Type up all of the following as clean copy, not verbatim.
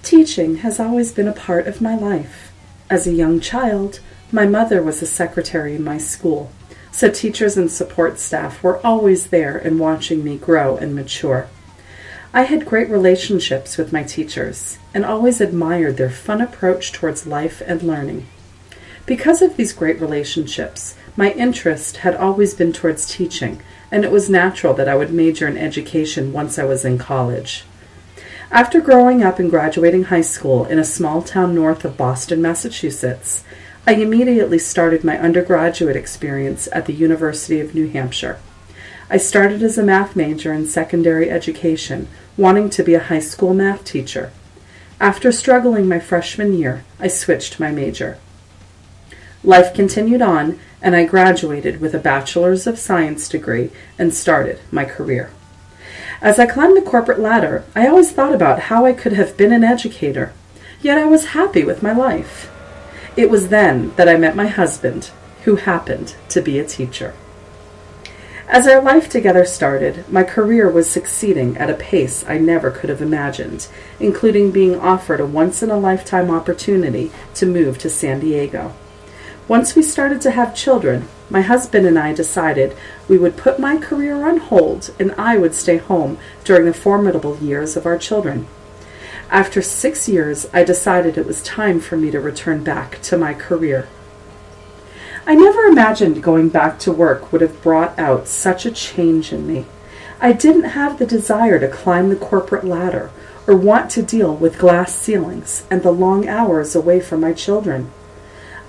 Teaching has always been a part of my life. As a young child, my mother was a secretary in my school, so teachers and support staff were always there and watching me grow and mature. I had great relationships with my teachers and always admired their fun approach towards life and learning. Because of these great relationships, my interest had always been towards teaching, and it was natural that I would major in education once I was in college. After growing up and graduating high school in a small town north of Boston, Massachusetts, I immediately started my undergraduate experience at the University of New Hampshire. I started as a math major in secondary education, wanting to be a high school math teacher. After struggling my freshman year, I switched my major. Life continued on, and I graduated with a Bachelor's of Science degree and started my career. As I climbed the corporate ladder, I always thought about how I could have been an educator, yet I was happy with my life. It was then that I met my husband, who happened to be a teacher. As our life together started, my career was succeeding at a pace I never could have imagined, including being offered a once-in-a-lifetime opportunity to move to San Diego. Once we started to have children, my husband and I decided we would put my career on hold and I would stay home during the formidable years of our children. After 6 years, I decided it was time for me to return back to my career. I never imagined going back to work would have brought out such a change in me. I didn't have the desire to climb the corporate ladder or want to deal with glass ceilings and the long hours away from my children.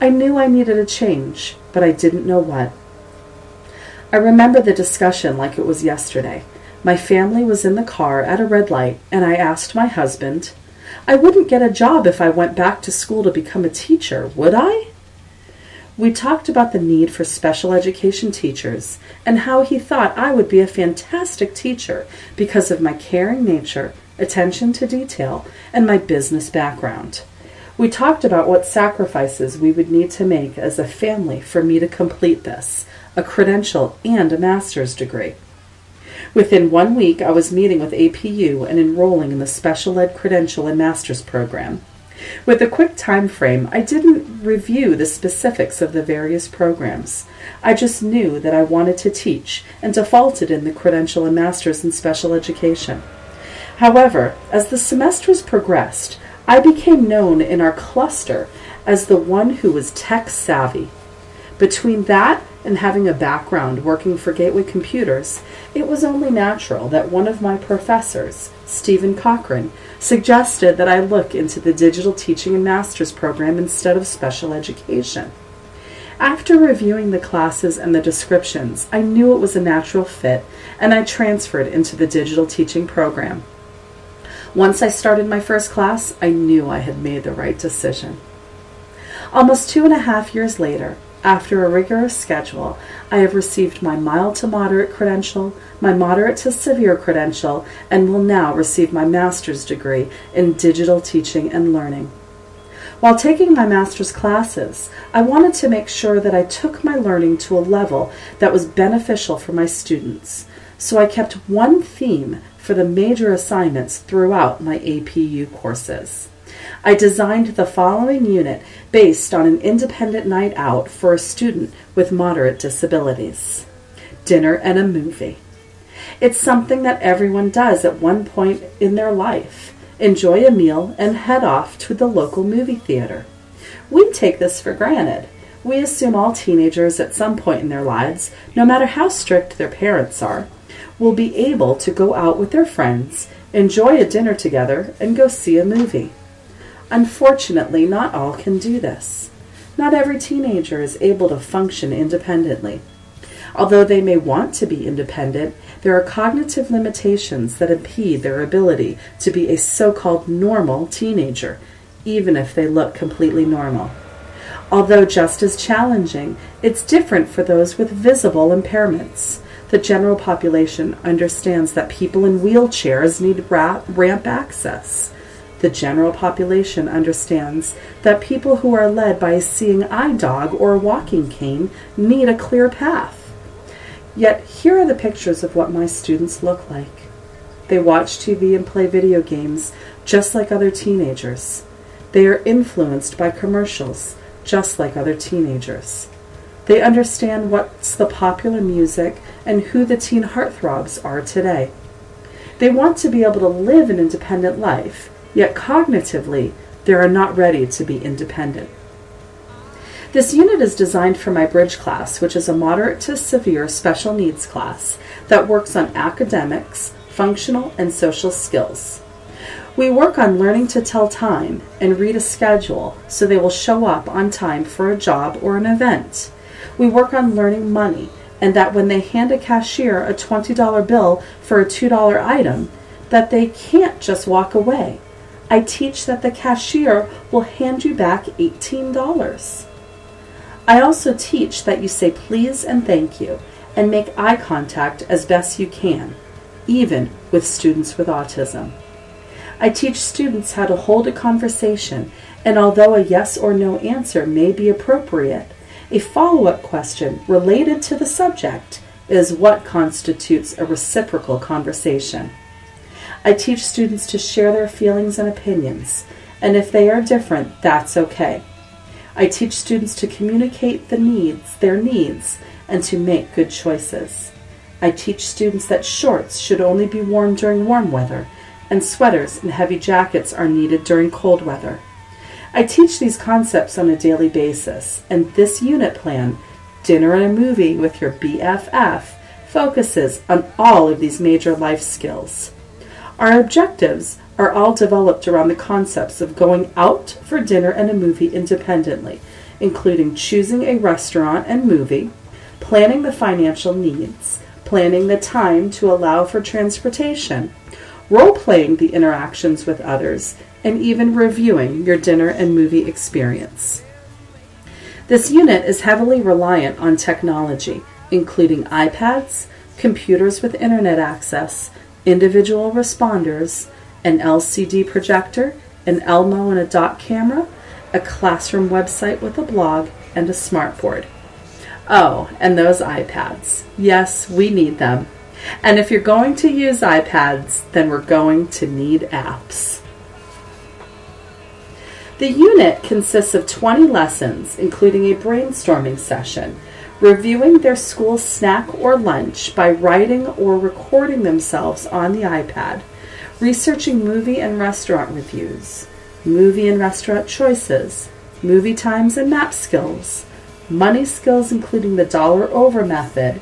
I knew I needed a change, but I didn't know what. I remember the discussion like it was yesterday. My family was in the car at a red light, and I asked my husband, I wouldn't get a job if I went back to school to become a teacher, would I? We talked about the need for special education teachers and how he thought I would be a fantastic teacher because of my caring nature, attention to detail, and my business background. We talked about what sacrifices we would need to make as a family for me to complete this, a credential and a master's degree. Within 1 week, I was meeting with APU and enrolling in the special ed credential and master's program. With a quick time frame, I didn't review the specifics of the various programs. I just knew that I wanted to teach and defaulted in the credential and master's in special education. However, as the semesters progressed, I became known in our cluster as the one who was tech savvy. Between that and having a background working for Gateway Computers, it was only natural that one of my professors, Stephen Cochran, suggested that I look into the digital teaching and master's program instead of special education. After reviewing the classes and the descriptions, I knew it was a natural fit, and I transferred into the digital teaching program. Once I started my first class, I knew I had made the right decision. Almost 2.5 years later, after a rigorous schedule, I have received my mild to moderate credential, my moderate to severe credential, and will now receive my master's degree in digital teaching and learning. While taking my master's classes, I wanted to make sure that I took my learning to a level that was beneficial for my students, so I kept one theme for the major assignments throughout my APU courses. I designed the following unit based on an independent night out for a student with moderate disabilities. Dinner and a movie. It's something that everyone does at one point in their life. Enjoy a meal and head off to the local movie theater. We take this for granted. We assume all teenagers at some point in their lives, no matter how strict their parents are, will be able to go out with their friends, enjoy a dinner together, and go see a movie. Unfortunately, not all can do this. Not every teenager is able to function independently. Although they may want to be independent, there are cognitive limitations that impede their ability to be a so-called normal teenager, even if they look completely normal. Although just as challenging, it's different for those with visible impairments. The general population understands that people in wheelchairs need ramp access. The general population understands that people who are led by a seeing eye dog or a walking cane need a clear path. Yet here are the pictures of what my students look like. They watch TV and play video games just like other teenagers. They are influenced by commercials just like other teenagers. They understand what's the popular music and who the teen heartthrobs are today. They want to be able to live an independent life, yet cognitively, they are not ready to be independent. This unit is designed for my bridge class, which is a moderate to severe special needs class that works on academics, functional, and social skills. We work on learning to tell time and read a schedule so they will show up on time for a job or an event. We work on learning money and that when they hand a cashier a $20 bill for a $2 item, that they can't just walk away. I teach that the cashier will hand you back $18. I also teach that you say please and thank you and make eye contact as best you can, even with students with autism. I teach students how to hold a conversation, and although a yes or no answer may be appropriate, a follow-up question related to the subject is what constitutes a reciprocal conversation. I teach students to share their feelings and opinions, and if they are different, that's okay. I teach students to communicate their needs, and to make good choices. I teach students that shorts should only be worn during warm weather, and sweaters and heavy jackets are needed during cold weather. I teach these concepts on a daily basis, and this unit plan, Dinner and a Movie with Your BFF, focuses on all of these major life skills. Our objectives are all developed around the concepts of going out for dinner and a movie independently, including choosing a restaurant and movie, planning the financial needs, planning the time to allow for transportation, role-playing the interactions with others, and even reviewing your dinner and movie experience. This unit is heavily reliant on technology, including iPads, computers with internet access, individual responders, an LCD projector, an Elmo and a dot camera, a classroom website with a blog, and a smartboard. Oh, and those iPads. Yes, we need them. And if you're going to use iPads, then we're going to need apps. The unit consists of 20 lessons, including a brainstorming session, reviewing their school snack or lunch by writing or recording themselves on the iPad, researching movie and restaurant reviews, movie and restaurant choices, movie times and map skills, money skills including the dollar over method,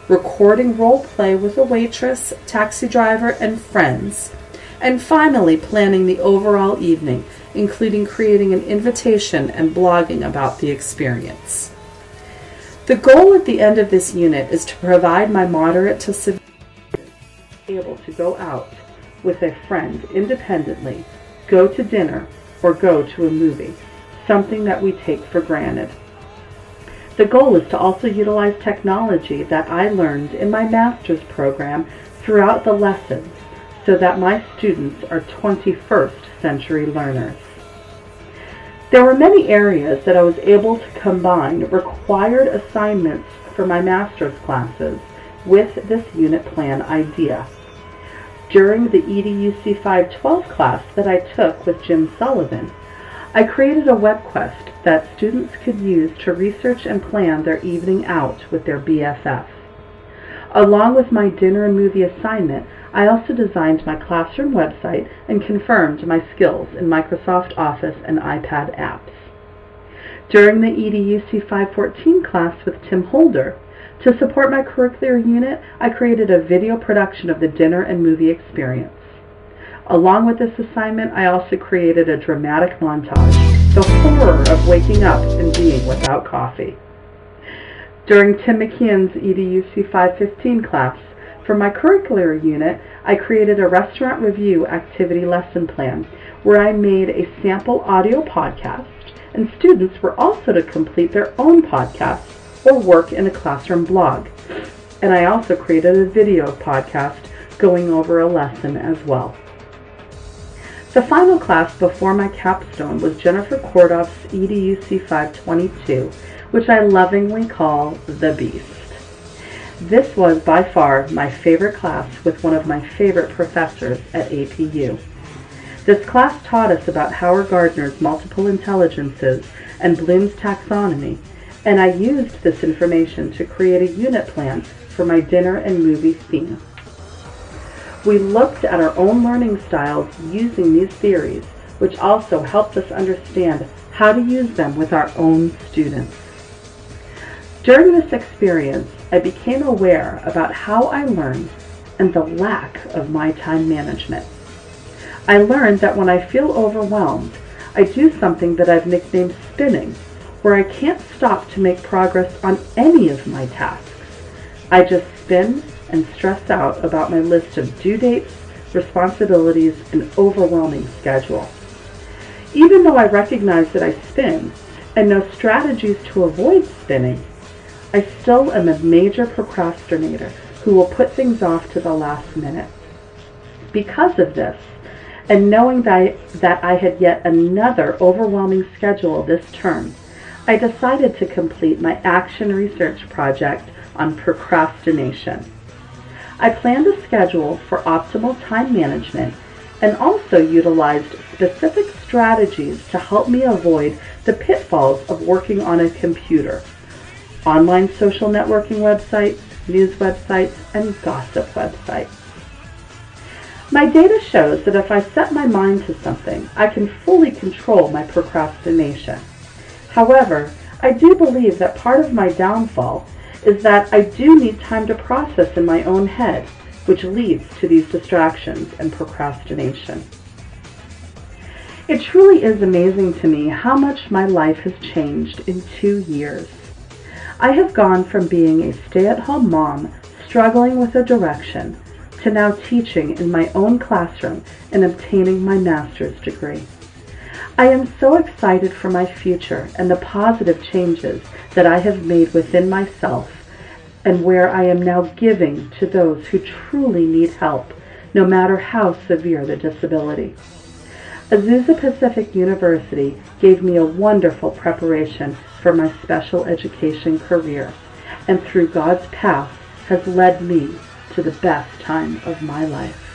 recording role play with a waitress, taxi driver, and friends, and finally planning the overall evening, including creating an invitation and blogging about the experience. The goal at the end of this unit is to provide my moderate to severe able to go out with a friend independently, go to dinner, or go to a movie, something that we take for granted. The goal is to also utilize technology that I learned in my master's program throughout the lessons so that my students are 21st century learners. There were many areas that I was able to combine required assignments for my master's classes with this unit plan idea. During the EDUC526 class that I took with Jim Sullivan, I created a web quest that students could use to research and plan their evening out with their BFF. Along with my dinner and movie assignment, I also designed my classroom website and confirmed my skills in Microsoft Office and iPad apps. During the EDUC514 class with Tim Holder, to support my curricular unit, I created a video production of the dinner and movie experience. Along with this assignment, I also created a dramatic montage, the horror of waking up and being without coffee. During Tim McKeon's EDUC 515 class, for my curricular unit, I created a restaurant review activity lesson plan where I made a sample audio podcast, and students were also to complete their own podcast or work in a classroom blog. And I also created a video podcast going over a lesson as well. The final class before my capstone was Jennifer Kordoff's EDUC 522, which I lovingly call The Beast. This was by far my favorite class with one of my favorite professors at APU. This class taught us about Howard Gardner's multiple intelligences and Bloom's taxonomy, and I used this information to create a unit plan for my dinner and movie theme. We looked at our own learning styles using these theories, which also helped us understand how to use them with our own students. During this experience, I became aware about how I learned and the lack of my time management. I learned that when I feel overwhelmed, I do something that I've nicknamed spinning, where I can't stop to make progress on any of my tasks. I just spin and stress out about my list of due dates, responsibilities, and overwhelming schedule. Even though I recognize that I spin and know strategies to avoid spinning, I still am a major procrastinator who will put things off to the last minute. Because of this, and knowing that I had yet another overwhelming schedule this term, I decided to complete my action research project on procrastination. I planned a schedule for optimal time management and also utilized specific strategies to help me avoid the pitfalls of working on a computer, online social networking websites, news websites, and gossip websites. My data shows that if I set my mind to something, I can fully control my procrastination. However, I do believe that part of my downfall is that I do need time to process in my own head, which leads to these distractions and procrastination. It truly is amazing to me how much my life has changed in 2 years. I have gone from being a stay-at-home mom struggling with a direction to now teaching in my own classroom and obtaining my master's degree. I am so excited for my future and the positive changes that I have made within myself and where I am now giving to those who truly need help, no matter how severe the disability. Azusa Pacific University gave me a wonderful preparation for my special education career, and through God's path has led me to the best time of my life.